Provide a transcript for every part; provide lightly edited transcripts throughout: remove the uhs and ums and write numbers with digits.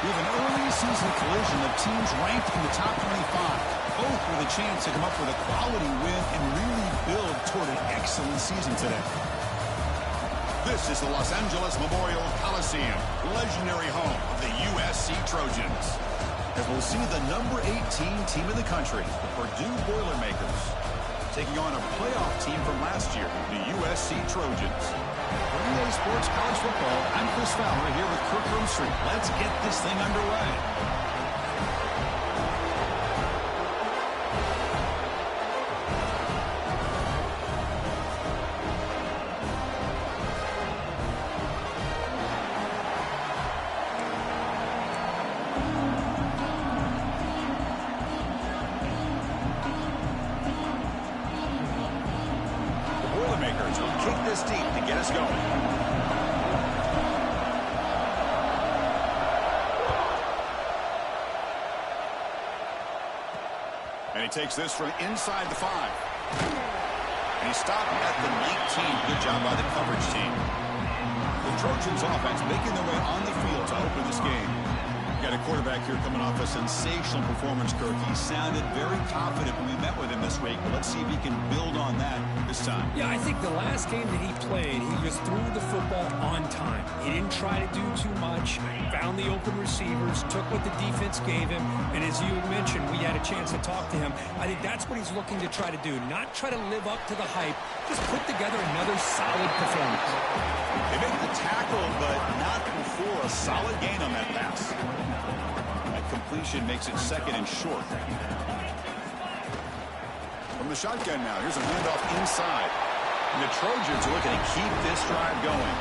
We have an early season collision of teams ranked in the top 25, both with a chance to come up with a quality win and really build toward an excellent season today. This is the Los Angeles Memorial Coliseum, legendary home of the USC Trojans. As we'll see the number 18 team in the country, the Purdue Boilermakers, taking on a playoff team from last year, the USC Trojans. For EA Sports College Football, I'm Chris Fowler here with Kirk Roomstreet. Let's get this thing underway. And he takes this from inside the 5. And he stopped at the 19. Good job by the coverage team. The Trojans offense making their way on the field to open this game. Got a quarterback here coming off a sensational performance, Kirk. He sounded very confident when we met with him this week. But let's see if he can build on that this time. Yeah, I think the last game that he played, he just threw the football on time. He didn't try to do too much. Found the open receivers, took what the defense gave him. And as you mentioned, we had a chance to talk to him. I think that's what he's looking to try to do. Not try to live up to the hype. Just put together another solid performance. They make the tackle, but not before a solid gain on that pass. Completion makes it second and short. From the shotgun now, here's a handoff inside. And the Trojans are looking to keep this drive going.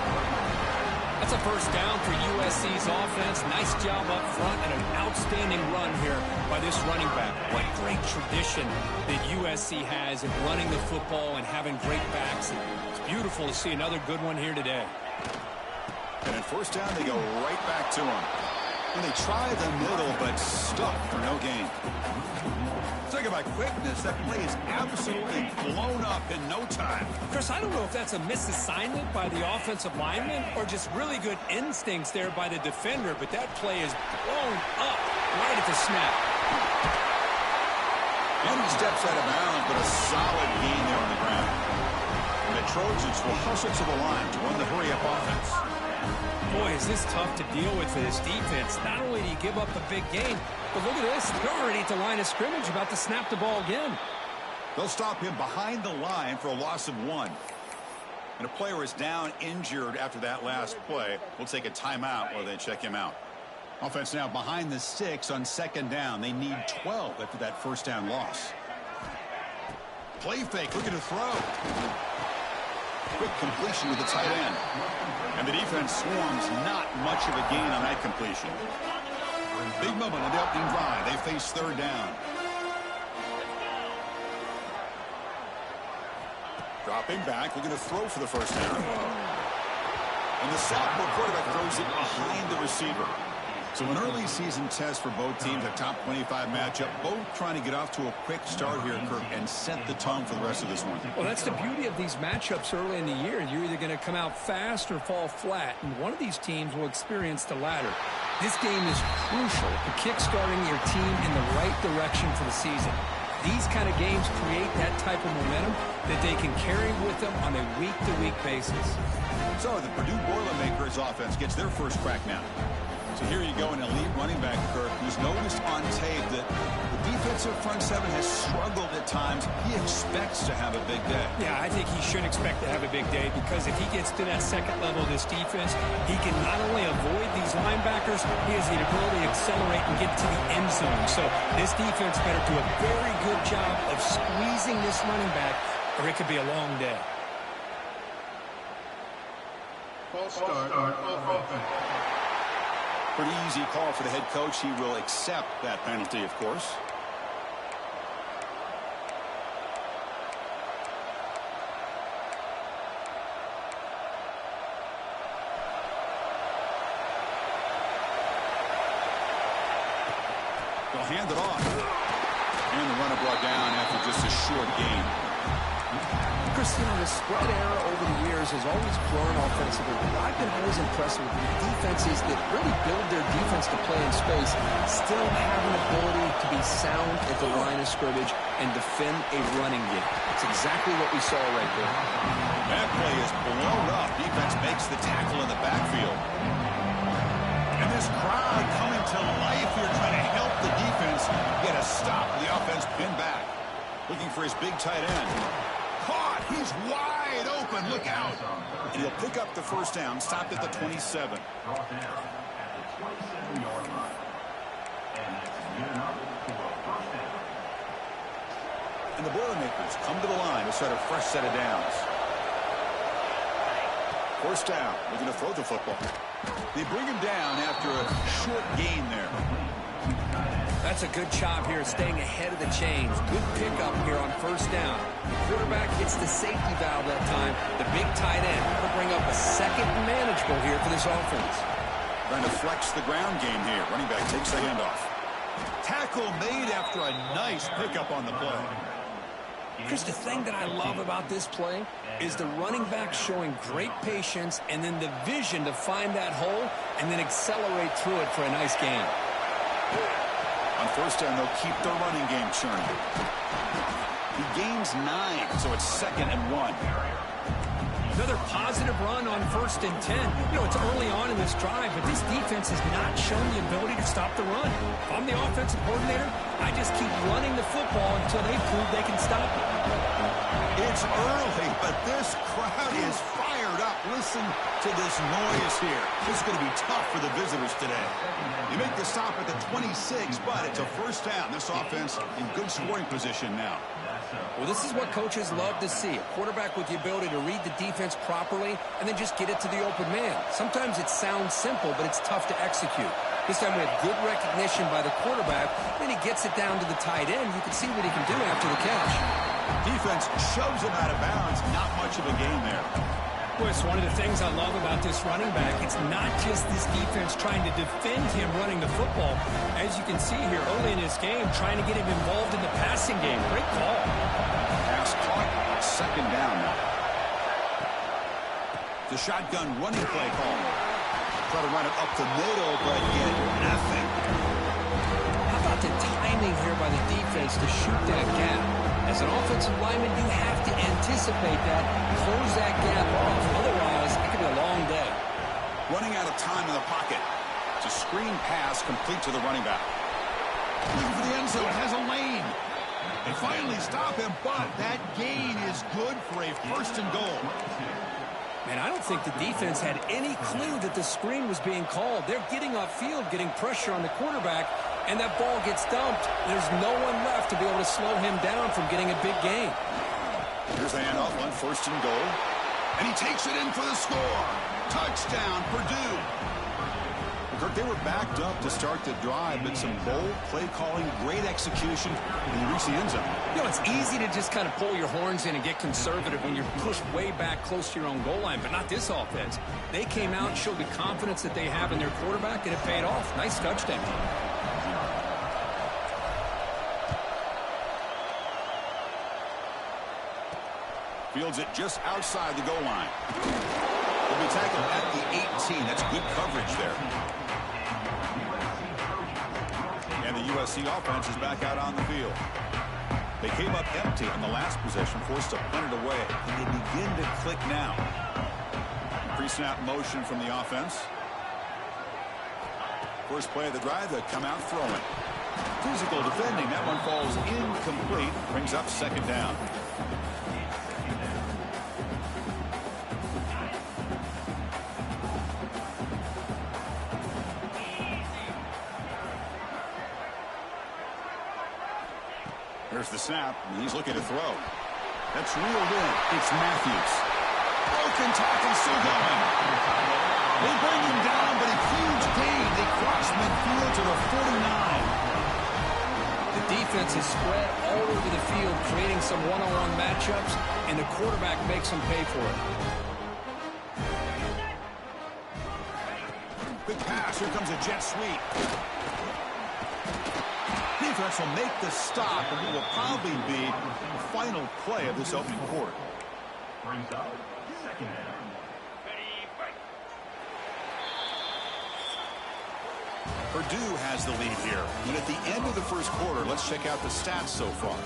That's a first down for USC's offense. Nice job up front and an outstanding run here by this running back. What great tradition that USC has in running the football and having great backs. It's beautiful to see another good one here today. And at first down, they go right back to him. And they try the middle, but stuck for no gain. Talk about quickness. That play is absolutely blown up in no time. Chris, I don't know if that's a misassignment by the offensive lineman or just really good instincts there by the defender, but that play is blown up right at the snap. And he steps out of bounds, but a solid gain there on the ground. And the Trojans will hustle to the line to run the hurry-up offense. Boy, is this tough to deal with for this defense. Not only do you give up the big gain, but look at this. They're already at the line of scrimmage, about to snap the ball again. They'll stop him behind the line for a loss of 1. And a player is down injured after that last play. We'll take a timeout while they check him out. Offense now behind the 6 on second down. They need 12 after that first down loss. Play fake, looking to throw. Quick completion with the tight end. And the defense swarms, not much of a gain on that completion. Big moment on the opening drive. They face third down. Dropping back, looking to throw for the first down. And the sophomore quarterback throws it behind the receiver. So an early season test for both teams, a top 25 matchup, both trying to get off to a quick start here, Kirk, and set the tone for the rest of this one. Well, that's the beauty of these matchups early in the year. You're either going to come out fast or fall flat, and one of these teams will experience the latter. This game is crucial to kickstarting your team in the right direction for the season. These kind of games create that type of momentum that they can carry with them on a week-to-week basis. So the Purdue Boilermakers offense gets their first crack now. So here you go, an elite running back, Kirk, who's noticed on tape that the defensive front seven has struggled at times. He expects to have a big day. Yeah, I think he should expect to have a big day because if he gets to that second level of this defense, he can not only avoid these linebackers, he has the ability to accelerate and get to the end zone. So this defense better do a very good job of squeezing this running back, or it could be a long day. False start on offense. Pretty easy call for the head coach. He will accept that penalty, of course. They'll hand it off. And the runner brought down after just a short gain. Christian, the spread era over the years has always grown offensively. But I've been always impressed with the defenses that really build their defense to play in space, still have an ability to be sound at the line of scrimmage and defend a running game. It's exactly what we saw right there. That play is blown up. Defense makes the tackle in the backfield. And this crowd coming to life here, trying to help the defense get a stop. The offense pinned back. Looking for his big tight end. Caught. He's wide open. Look out. And he'll pick up the first down. Stopped at the 27. And the Boilermakers come to the line to start a fresh set of downs. First down. Looking to throw the football. They bring him down after a short gain there. That's a good job here, staying ahead of the chains. Good pickup here on first down. The quarterback hits the safety valve that time. The big tight end will bring up a second and manageable here for this offense. Trying to flex the ground game here. Running back takes the handoff. Tackle made after a nice pickup on the play. Chris, the thing that I love about this play is the running back showing great patience and then the vision to find that hole and then accelerate through it for a nice gain. On first down, they'll keep their running game churning. He gains 9, so it's 2nd and 1. Another positive run on 1st and 10. You know, it's early on in this drive, but this defense has not shown the ability to stop the run. If I'm the offensive coordinator, I just keep running the football until they prove they can stop it. It's early, but this crowd is fired up. Listen to this noise here. This is going to be tough for the visitors today. You make the stop at the 26, but it's a first down. This offense in good scoring position now. Well, this is what coaches love to see. A quarterback with the ability to read the defense properly and then just get it to the open man. Sometimes it sounds simple, but it's tough to execute. This time we have good recognition by the quarterback. Then he gets it down to the tight end. You can see what he can do after the catch. Defense shoves him out of bounds. Not much of a gain there. Well, it's one of the things I love about this running back. It's not just this defense trying to defend him running the football. As you can see here early in this game, trying to get him involved in the passing game. Great call. Pass caught. 2nd down now. The shotgun running play call. Try to run it up the middle, but get nothing. How about the timing here by the defense to shoot that gap? As an offensive lineman, you have to anticipate that, close that gap off. Otherwise, it could be a long day. Running out of time in the pocket. It's a screen pass complete to the running back. Looking for the end zone. Has a lane. They finally stop him, but that gain is good for a 1st and goal. Man, I don't think the defense had any clue that the screen was being called. They're getting upfield, getting pressure on the quarterback, and that ball gets dumped. There's no one left to be able to slow him down from getting a big gain. Here's the handoff on 1st and goal. And he takes it in for the score. Touchdown, Purdue. Kirk, they were backed up to start the drive, but some bold play calling, great execution, and they reach the end zone. You know, it's easy to just kind of pull your horns in and get conservative when you're pushed way back close to your own goal line, but not this offense. They came out and showed the confidence that they have in their quarterback, and it paid off. Nice touchdown. Fields it just outside the goal line. He'll be tackled at the 18. That's good coverage there. And the USC offense is back out on the field. They came up empty on the last possession, forced to punt it away. And they begin to click now. Pre-snap motion from the offense. First play of the drive, they come out throwing. Physical defending. That one falls incomplete. Brings up 2nd down. There's the snap, and he's looking to throw. That's reeled in. It's Matthews. Broken tackle, still going. They bring him down, but a huge gain. They cross midfield to the 49. The defense is spread all over the field, creating some one-on-one matchups, and the quarterback makes them pay for it. Good pass. Here comes a jet sweep. Defense will make the stop, and it will probably be the final play of this opening quarter. Brings up second down. Purdue has the lead here. And at the end of the first quarter, let's check out the stats so far.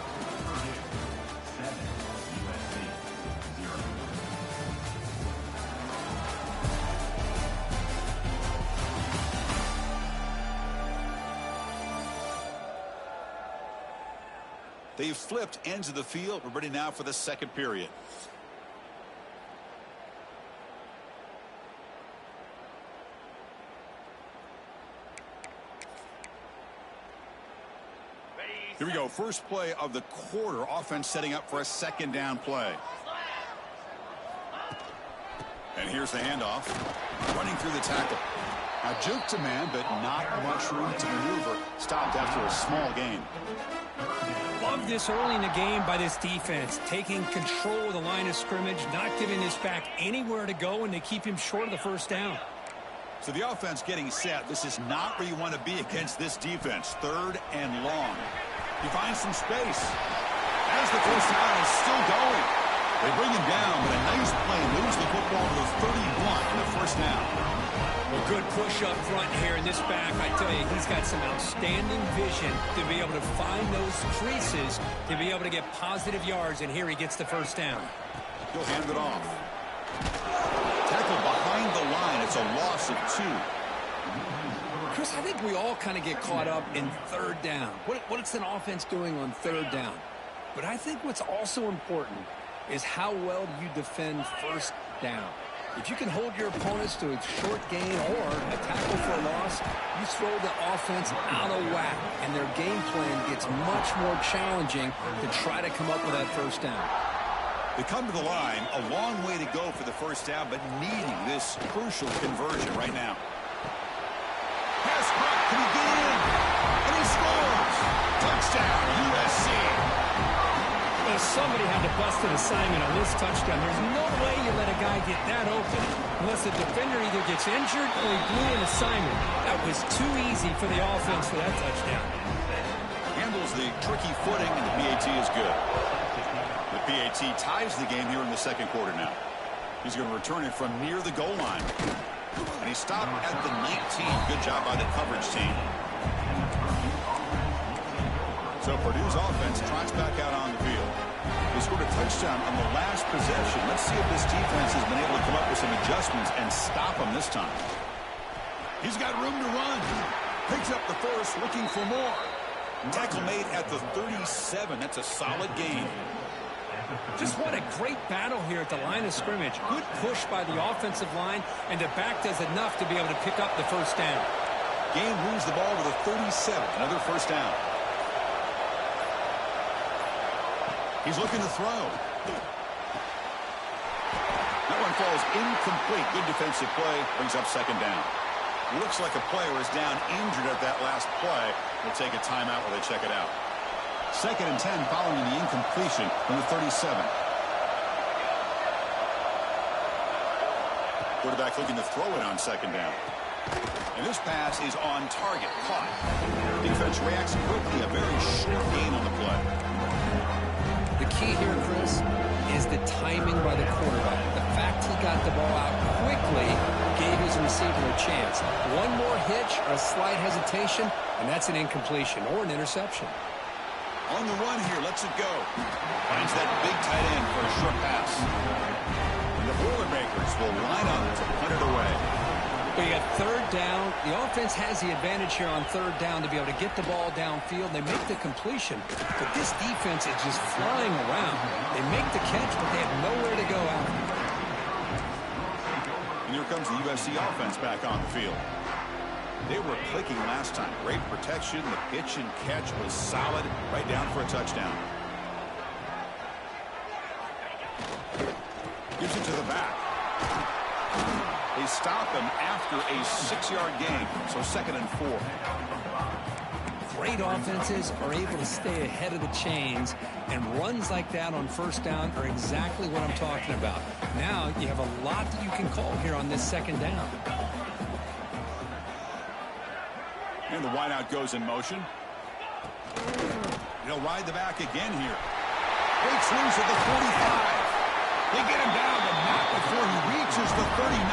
They've flipped ends of the field. We're ready now for the second period. Here we go. First play of the quarter. Offense setting up for a second down play. And here's the handoff. Running through the tackle. Now juke to man, but not much room to maneuver. Stopped after a small gain. Love this early in the game by this defense. Taking control of the line of scrimmage, not giving this back anywhere to go, and they keep him short of the first down. So the offense getting set. This is not where you want to be against this defense. Third and long. He finds some space. As the first down is still going. They bring him down, but a nice play moves the football to the 31 in the first down. Well, good push up front here in this back. I tell you, he's got some outstanding vision to be able to find those creases, to be able to get positive yards, and here he gets the first down. He'll hand it off. Tackle behind the line. It's a loss of 2. Chris, I think we all kind of get caught up in third down. What's an offense doing on third down? But I think what's also important is how well you defend first down. If you can hold your opponents to a short gain or a tackle for a loss, you throw the offense out of whack, and their game plan gets much more challenging to try to come up with that first down. They come to the line, a long way to go for the first down, but needing this crucial conversion right now. Pass caught, can he get in? And he scores! Touchdown, USC! Well, somebody had to bust an assignment on this touchdown. There's no way you let a guy get that open unless the defender either gets injured or he blew an assignment. That was too easy for the offense for that touchdown. Handles the tricky footing, and the PAT is good. The PAT ties the game here in the second quarter now. He's going to return it from near the goal line. And he stopped at the 19. Good job by the coverage team. So Purdue's offense trots back out on the field. They scored a touchdown on the last possession. Let's see if this defense has been able to come up with some adjustments and stop them this time. He's got room to run. Picks up the first, looking for more. Tackle made at the 37. That's a solid gain. Just what a great battle here at the line of scrimmage. Good push by the offensive line, and the back does enough to be able to pick up the first down. Gain moves the ball to the 37. Another first down. He's looking to throw. That one falls incomplete. Good defensive play. Brings up second down. Looks like a player is down injured at that last play. We'll take a timeout while they check it out. Second and 10 following the incompletion from the 37. Quarterback looking to throw it on second down. And this pass is on target. Caught. Defense reacts quickly. A very short gain on the play. The key here, Chris, is the timing by the quarterback. The fact he got the ball out quickly gave his receiver a chance. One more hitch or a slight hesitation, and that's an incompletion or an interception. On the run here, lets it go. Finds that big tight end for a short pass. And the Boilermakers will line up to punt it away. But you got third down. The offense has the advantage here on third down to be able to get the ball downfield. They make the completion, but this defense is just flying around. They make the catch, but they have nowhere to go after. And here comes the USC offense back on the field. They were clicking last time. Great protection. The pitch and catch was solid. Right down for a touchdown. Gives it to the back. They stop him after a 6-yard gain. So second and 4. Great offenses are able to stay ahead of the chains, and runs like that on first down are exactly what I'm talking about. Now you have a lot that you can call here on this second down. And the wideout goes in motion. He'll ride the back again here. Breaks loose at the 45. They get him down, but not before he reaches the 39.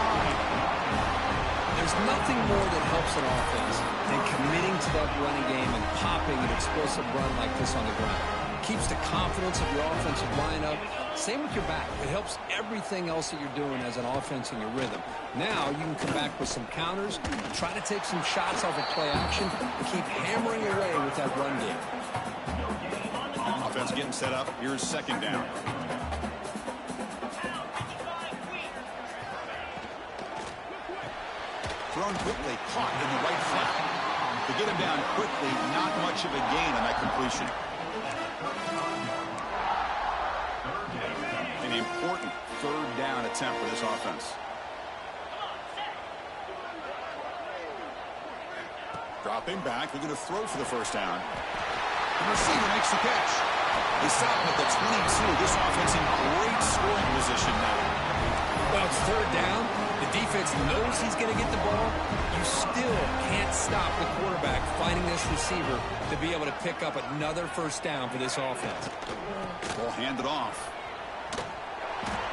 There's nothing more that helps an offense than committing to that running game and popping an explosive run like this on the ground. Keeps the confidence of your offensive line up. Same with your back. It helps everything else that you're doing as an offense in your rhythm. Now you can come back with some counters, try to take some shots off of play action, and keep hammering away with that run game. Offense getting set up. Here's second down. Thrown quickly, caught in the right flat. To get him down quickly, not much of a gain on that completion. An important third down attempt for this offense. Dropping back, they're going to throw for the first down. The receiver makes the catch. They stop him at the 22. This offense in great scoring position now. Well, it's third down. The defense knows he's going to get the ball. You still can't stop the quarterback finding this receiver to be able to pick up another first down for this offense. Ball handed off.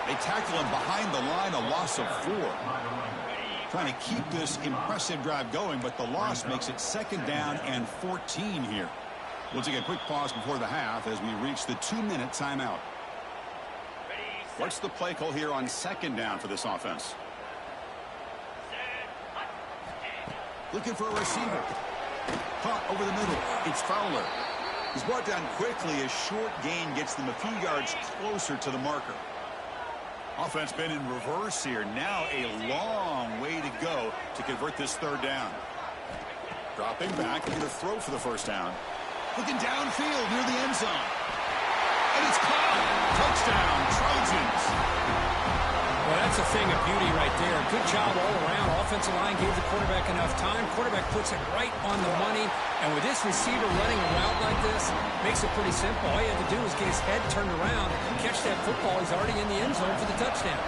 They tackle him behind the line, a loss of 4. Trying to keep this impressive drive going, but the loss makes it second down and 14 here. We'll take a quick pause before the half as we reach the 2-minute timeout. What's the play call here on second down for this offense? Looking for a receiver. Caught over the middle. It's Fowler. He's brought down quickly. A short gain gets them a few yards closer to the marker. Offense been in reverse here. Now a long way to go to convert this third down. Dropping back. Going to throw for the first down. Looking downfield near the end zone. And it's caught. Touchdown, Trojans. Well, that's a thing of beauty right there. Good job all around. Offensive line gave the quarterback enough time. Quarterback puts it right on the money. And with this receiver running a route like this, makes it pretty simple. All you have to do is get his head turned around, catch that football. He's already in the end zone for the touchdown.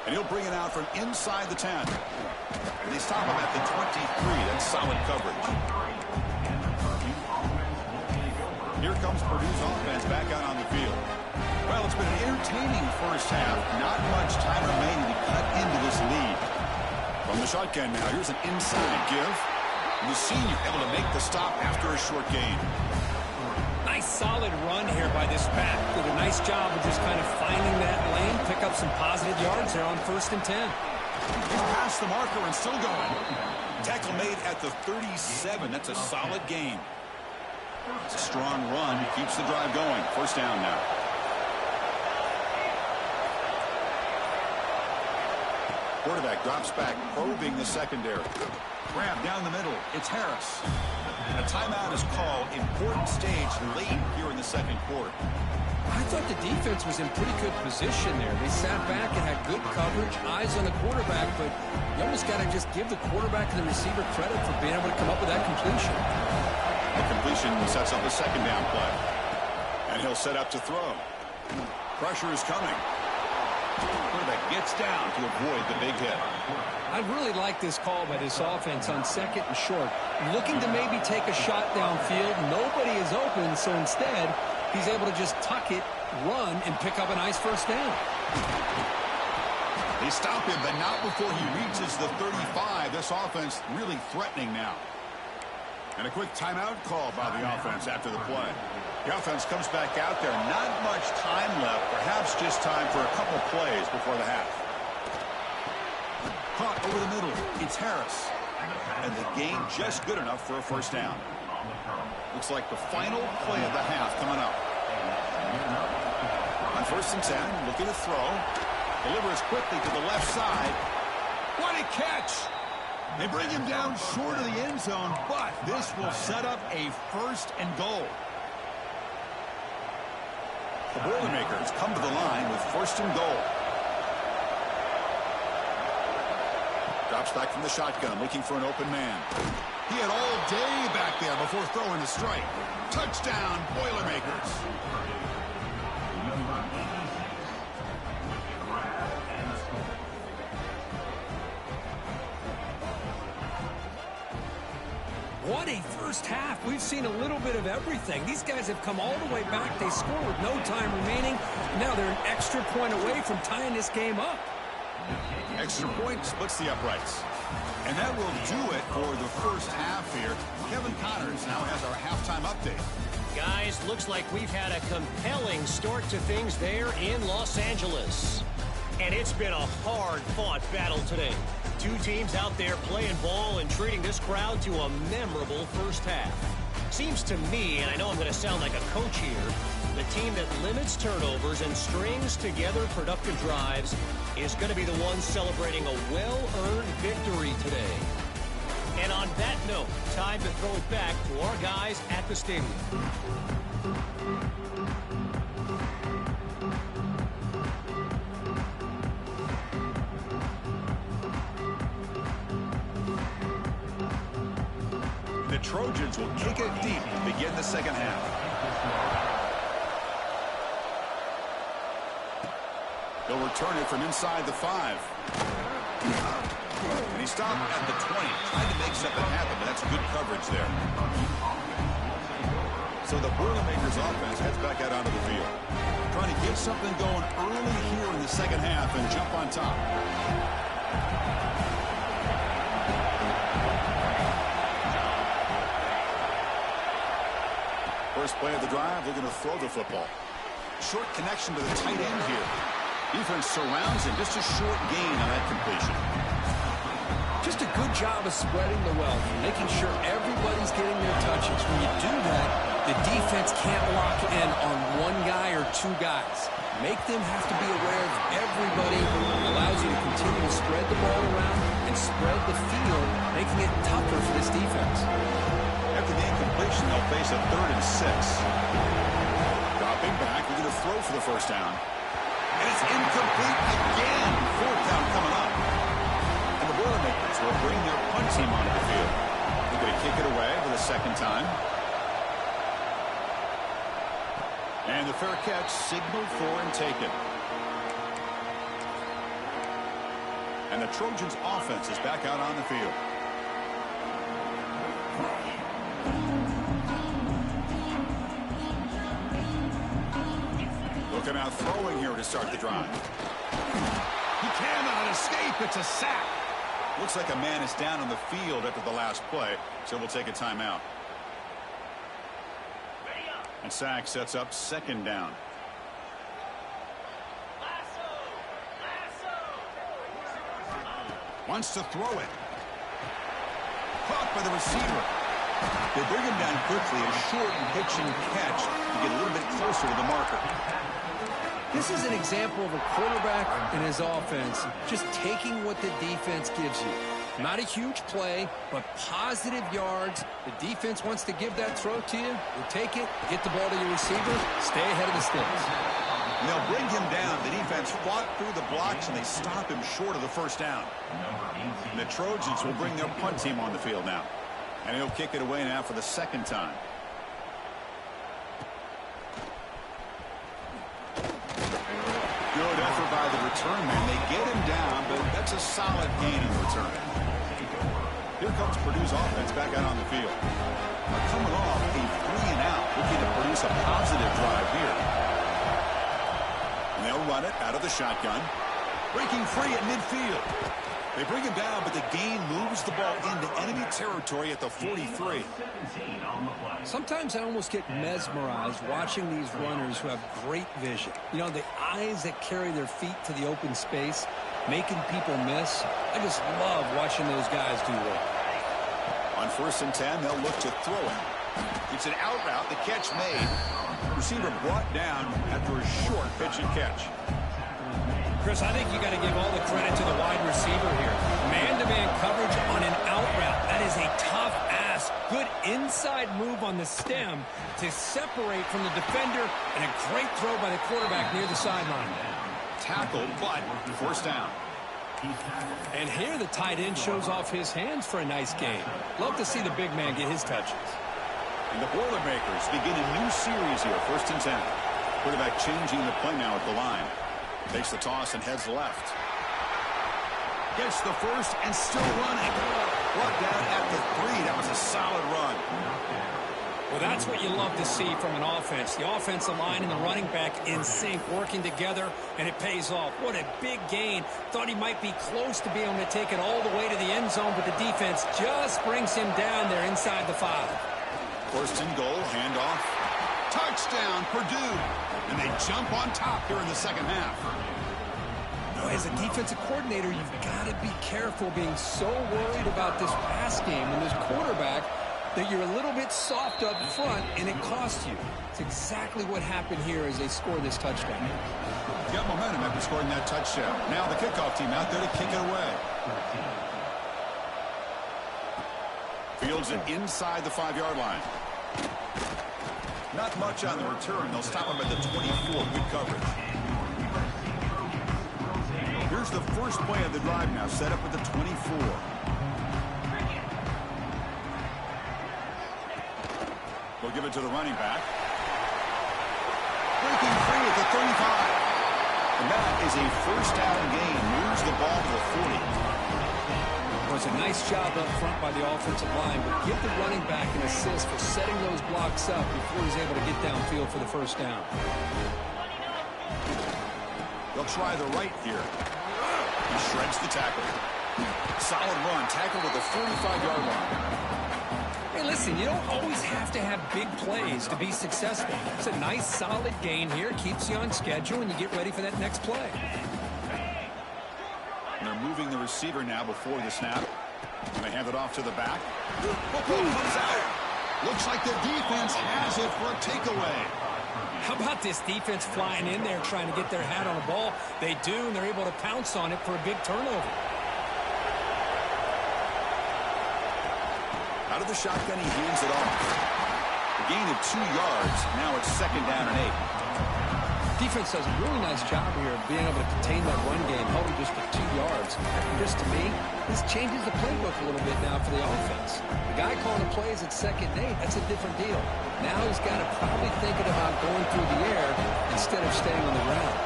And he'll bring it out from inside the 10. And they stop him at the 23. That's solid coverage. Here comes Purdue's offense back out on the field. Well, it's been an entertaining first half. Not much time remaining to cut into this lead. From the shotgun now, here's an inside give. And the senior able to make the stop after a short gain. Nice solid run here by this back. Did a nice job of just kind of finding that lane, pick up some positive yards there on 1st and 10. He's past the marker and still going. Tackle made at the 37. That's a solid gain. It's a strong run. Keeps the drive going. First down now. Quarterback drops back, probing the secondary. Grab down the middle. It's Harris. A timeout is called. Important stage late here in the second quarter. I thought the defense was in pretty good position there. They sat back and had good coverage, eyes on the quarterback, but you almost got to just give the quarterback and the receiver credit for being able to come up with that completion. The completion sets up a second down play. And he'll set up to throw. Pressure is coming. Quarterback gets down to avoid the big hit. I really like this call by this offense on second and short. Looking to maybe take a shot downfield. Nobody is open, so instead, he's able to just tuck it, run, and pick up a nice first down. They stop him, but not before he reaches the 35. This offense really threatening now. And a quick timeout call by the offense after the play. The offense comes back out there. Not much time left. Perhaps just time for a couple plays before the half. Caught over the middle. It's Harris. And the gain just good enough for a first down. Looks like the final play of the half coming up. On 1st and 10, looking to throw. Delivers quickly to the left side. What a catch! They bring him down short of the end zone, but this will set up a 1st and goal. The Boilermakers come to the line with 1st and goal. Drops back from the shotgun, looking for an open man. He had all day back there before throwing the strike. Touchdown, Boilermakers. What a first half. We've seen a little bit of everything. These guys have come all the way back. They score with no time remaining. Now they're an extra point away from tying this game up. Extra point splits the uprights. And that will do it for the first half here. Kevin Connors now has our halftime update. Guys, looks like we've had a compelling start to things there in Los Angeles. And it's been a hard-fought battle today. Two teams out there playing ball and treating this crowd to a memorable first half. Seems to me, and I know I'm going to sound like a coach here, the team that limits turnovers and strings together productive drives is going to be the one celebrating a well-earned victory today. And on that note, time to throw it back to our guys at the stadium. The Trojans will kick it deep to begin the second half. They'll return it from inside the 5. And he stopped at the 20. Tried to make something happen, but that's good coverage there. So the Boilermakers offense heads back out onto the field. Trying to get something going early here in the second half and jump on top. First play of the drive, they're going to throw the football. Short connection to the tight end here. Defense surrounds him. Just a short gain on that completion. Just a good job of spreading the wealth, making sure everybody's getting their touches. When you do that, the defense can't lock in on one guy or two guys. Make them have to be aware of everybody. It allows you to continue to spread the ball around and spread the field, making it tougher for this defense. After the incompletion, they'll face a 3rd and 6. Dropping back, we're going to throw for the first down. And it's incomplete again. 4th down coming up. And the Boilermakers will bring their punt team onto the field. They're going to kick it away for the second time. And the fair catch signaled for and taken. And the Trojans offense is back out on the field. Looking out throwing here to start the drive. He cannot escape. It's a sack. Looks like a man is down on the field after the last play, so we'll take a timeout. And sack sets up 2nd down. Wants to throw it. Caught by the receiver. They bring him down quickly, a short pitch and catch to get a little bit closer to the marker. This is an example of a quarterback and his offense just taking what the defense gives you. Not a huge play, but positive yards. The defense wants to give that throw to you. You take it, get the ball to your receiver, stay ahead of the sticks. And they'll bring him down. The defense fought through the blocks, and they stop him short of the first down. And the Trojans will bring their punt team on the field now. And he'll kick it away now for the 2nd time. Good effort by the return man. They get him down, but that's a solid gain in return. Here comes Purdue's offense back out on the field. They're coming off a 3-and-out, looking to produce a positive drive here. And they'll run it out of the shotgun. Breaking free at midfield. They bring him down, but the gain moves the ball into enemy territory at the 43. Sometimes I almost get mesmerized watching these runners who have great vision. You know, the eyes that carry their feet to the open space, making people miss. I just love watching those guys do work. On 1st and 10, they'll look to throw it. It's an out route, the catch made. Receiver brought down after a short pitch and catch. Chris, I think you got to give all the credit to the wide receiver here. Man-to-man coverage on an out route. That is a tough ask. Good inside move on the stem to separate from the defender, and a great throw by the quarterback near the sideline. Tackled, but 1st down. And here the tight end shows off his hands for a nice game. Love to see the big man get his touches. And the Boilermakers begin a new series here, 1st and 10. Quarterback changing the play now at the line. Takes the toss and heads left. Gets the first and still running. Brought down at the 3. That was a solid run. Well, that's what you love to see from an offense. The offensive line and the running back in sync, working together, and it pays off. What a big gain. Thought he might be close to being able to take it all the way to the end zone, but the defense just brings him down there inside the 5. First and goal, handoff. Touchdown, Purdue. And they jump on top here in the second half. As a defensive coordinator, you've got to be careful being so worried about this pass game and this quarterback that you're a little bit soft up front, and it costs you. It's exactly what happened here as they score this touchdown. Got momentum after scoring that touchdown. Now the kickoff team out there to kick it away. Fields it inside the 5-yard line. Not much on the return. They'll stop him at the 24. Good coverage. Here's the first play of the drive now, set up at the 24. We'll give it to the running back. Breaking free at the 35. And that is a first down gain. Moves the ball to the 40. Well, it's a nice job up front by the offensive line, but give the running back an assist for setting those blocks up before he's able to get downfield for the first down. They'll try the right here. He shreds the tackle. Solid run. Tackle at the 45-yard line. Hey, listen, you don't always have to have big plays to be successful. It's a nice, solid gain here. Keeps you on schedule, and you get ready for that next play. And they're moving the receiver now before the snap. And they hand it off to the back. Football comes out. Looks like the defense has it for a takeaway. How about this defense flying in there trying to get their hat on the ball? They do, and they're able to pounce on it for a big turnover. Out of the shotgun, he hands it off. A gain of 2 yards. Now it's second down and 8. Defense does a really nice job here of being able to contain that run game, held it just to 2 yards. And this, to me, this changes the playbook a little bit now for the offense. The guy calling the plays at second and 8, that's a different deal. Now he's got to probably thinking about going through the air instead of staying on the ground.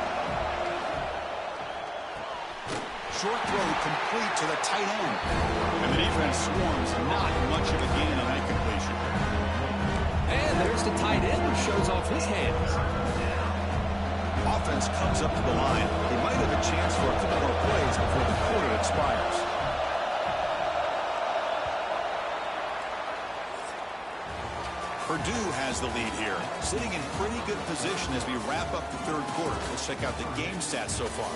Short throw complete to the tight end. And the defense swarms. Not much of a gain on that completion. And there's the tight end who shows off his hands. Offense comes up to the line. They might have a chance for a couple more plays before the quarter expires. Purdue has the lead here, sitting in pretty good position as we wrap up the third quarter. Let's check out the game stats so far.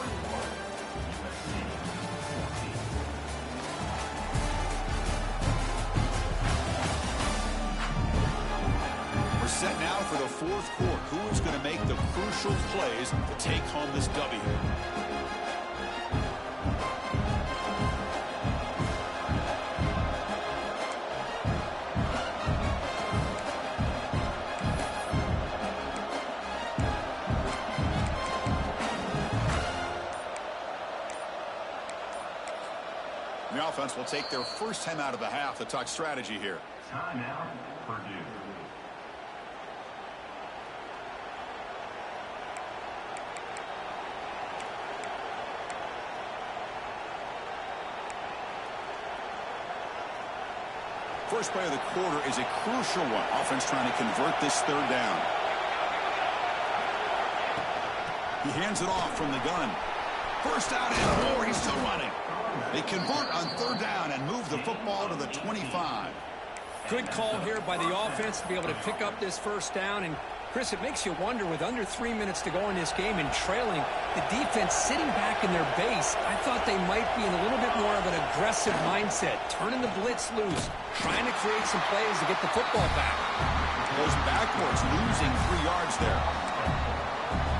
Set now for the fourth quarter. Who is going to make the crucial plays to take home this W? The offense will take their first time out of the half to talk strategy here. Timeout, Purdue. First play of the quarter is a crucial one. Offense trying to convert this third down. He hands it off from the gun. First down and more. He's still running. They convert on third down and move the football to the 25. Good call here by the offense to be able to pick up this first down. And, Chris, it makes you wonder, with under 3 minutes to go in this game and trailing, the defense sitting back in their base, I thought they might be in a little bit more of an aggressive mindset, turning the blitz loose, trying to create some plays to get the football back. Goes backwards, losing 3 yards there.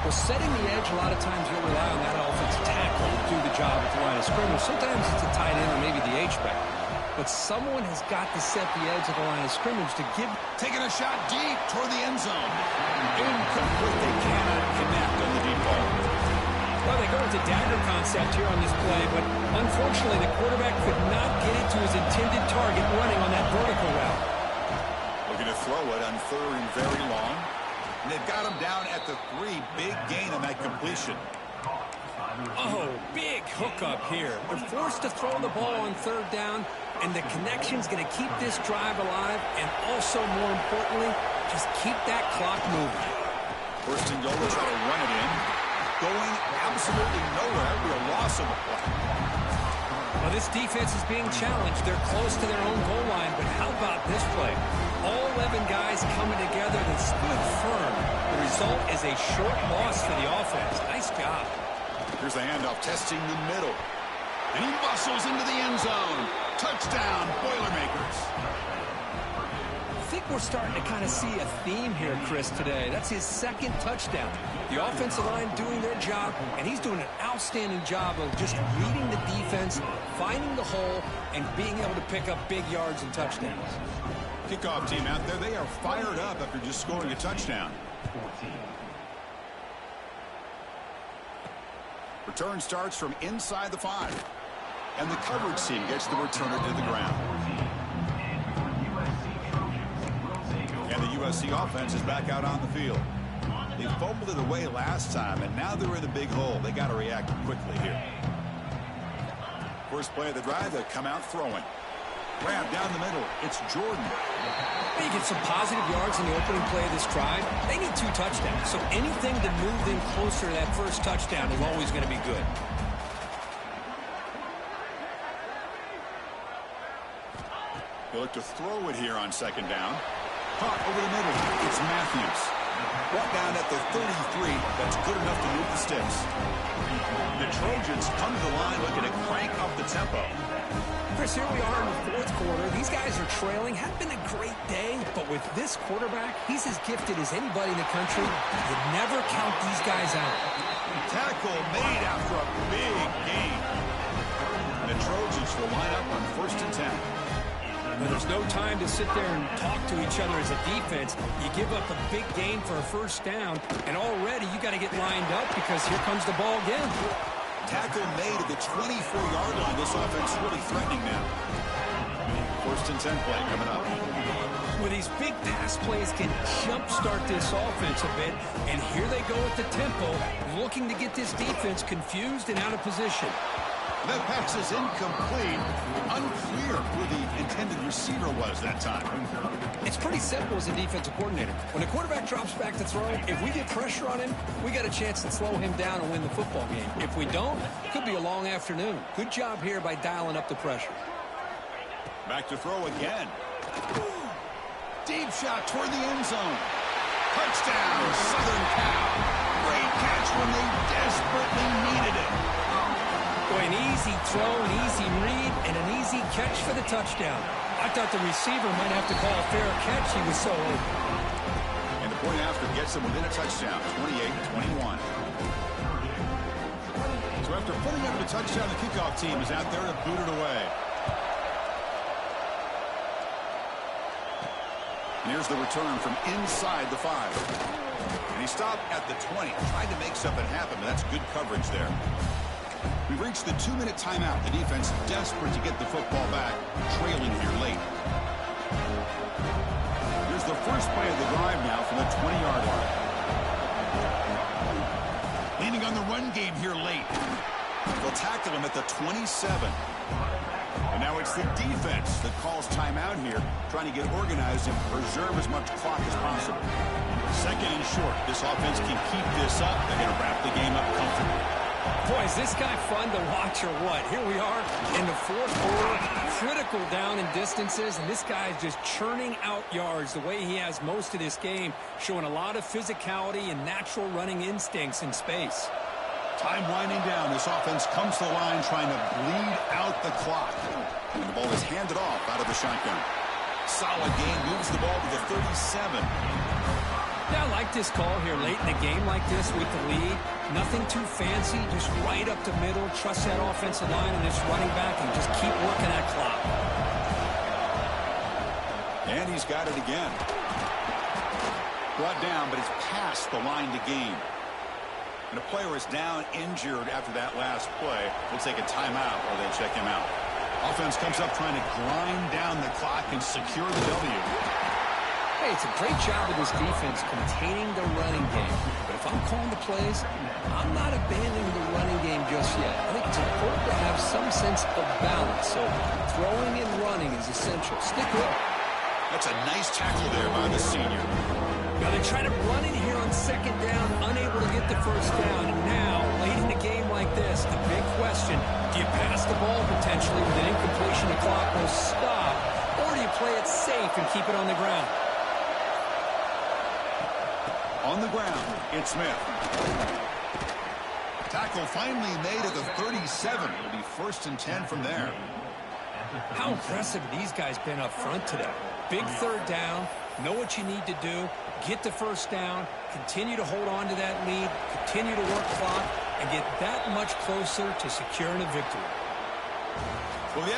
Well, setting the edge, a lot of times you'll rely on that offensive tackle to do the job at the line of scrimmage. Sometimes it's a tight end or maybe the H-back. But someone has got to set the edge of the line of scrimmage to give. Taking a shot deep toward the end zone. Incomplete. They cannot connect on the deep ball. Well, they go with the dagger concept here on this play, but unfortunately the quarterback could not get it to his intended target running on that vertical route. Looking to throw it on third and very long. And they've got him down at the 3. Big gain on that completion. Oh, big hookup here. They're forced to throw the ball on third down, and the connection's going to keep this drive alive, and also, more importantly, just keep that clock moving. First and goal, we'll try to run it in. Going absolutely nowhere. It'll be a loss of the play. Well, this defense is being challenged. They're close to their own goal line, but how about this play? All 11 guys coming together that stood firm. The result is a short loss for the offense. Nice job. Here's the handoff, testing the middle. And he bustles into the end zone. Touchdown, Boilermakers. I think we're starting to kind of see a theme here, Chris, today. That's his second touchdown. The offensive line doing their job, and he's doing an outstanding job of just reading the defense, finding the hole, and being able to pick up big yards and touchdowns. Kickoff team out there, they are fired up after just scoring a touchdown. Return starts from inside the 5. And the coverage team gets the returner to the ground. And the USC offense is back out on the field. They fumbled it away last time, and now they're in a big hole. They got to react quickly here. First play of the drive, they come out throwing. Grab down the middle. It's Jordan. You get some positive yards in the opening play of this drive. They need 2 touchdowns, so anything to move them closer to that first touchdown is always going to be good. They look to throw it here on second down. Caught over the middle. It's Matthews. Brought down at the 33. That's good enough to move the sticks. The Trojans come to the line looking to crank up the tempo. Chris, here we are in the 4th quarter. These guys are trailing. Had been a great day, but with this quarterback, he's as gifted as anybody in the country. You never count these guys out. Tackle made after a big gain. The Trojans will line up on 1st and 10. Well, there's no time to sit there and talk to each other as a defense. You give up a big gain for a first down, and already you got to get lined up because here comes the ball again. Tackle made at the 24-yard line. This offense really threatening now. 1st and 10 play coming up. Well, these big pass plays can jumpstart this offense a bit, and here they go at the tempo, looking to get this defense confused and out of position. That pass is incomplete. Unclear who the intended receiver was that time. It's pretty simple as a defensive coordinator. When a quarterback drops back to throw, if we get pressure on him, we got a chance to slow him down and win the football game. If we don't, could be a long afternoon. Good job here by dialing up the pressure. Back to throw again. Deep shot toward the end zone. Touchdown, Southern Cal. Great catch when they desperately needed it. Boy, an easy throw, an easy read, and an easy catch for the touchdown. I thought the receiver might have to call a fair catch. He was so open. And the point after gets them within a touchdown, 28-21. So after putting up the touchdown, the kickoff team is out there to boot it away. And here's the return from inside the 5. And he stopped at the 20, tried to make something happen, but that's good coverage there. We've reached the 2-minute timeout. The defense desperate to get the football back, trailing here late. Here's the first play of the drive now from the 20-yard line. Leaning on the run game here late. They'll tackle him at the 27. And now it's the defense that calls timeout here, trying to get organized and preserve as much clock as possible. Second and short. This offense can keep this up. They're going to wrap the game up comfortably. Boy, is this guy fun to watch or what? Here we are in the 4th quarter, critical down and distances, and this guy is just churning out yards the way he has most of this game, showing a lot of physicality and natural running instincts in space. Time winding down. This offense comes to the line trying to bleed out the clock. And the ball is handed off out of the shotgun. Solid gain, moves the ball to the 37. Yeah, I like this call here late in a game like this with the lead. Nothing too fancy, just right up the middle. Trust that offensive line and this running back and just keep working that clock. And he's got it again. Brought down, but it's past the line to gain. And a player is down injured after that last play. We'll take a timeout while they check him out. Offense comes up trying to grind down the clock and secure the W. Hey, say, it's a great job of this defense containing the running game. But if I'm calling the plays, I'm not abandoning the running game just yet. I think it's important to have some sense of balance. So throwing and running is essential. Stick with it. That's a nice tackle there by the senior. Now they try to run in here on second down, unable to get the first down. And now, late in a game like this, the big question, do you pass the ball potentially with an incompletion? The clock will stop. Or do you play it safe and keep it on the ground? On the ground, it's Smith. Tackle finally made at the 37. It'll be 1st and 10 from there. How impressive have these guys been up front today? Big third down, know what you need to do, get the first down, continue to hold on to that lead, continue to work clock, and get that much closer to securing a victory. Well, the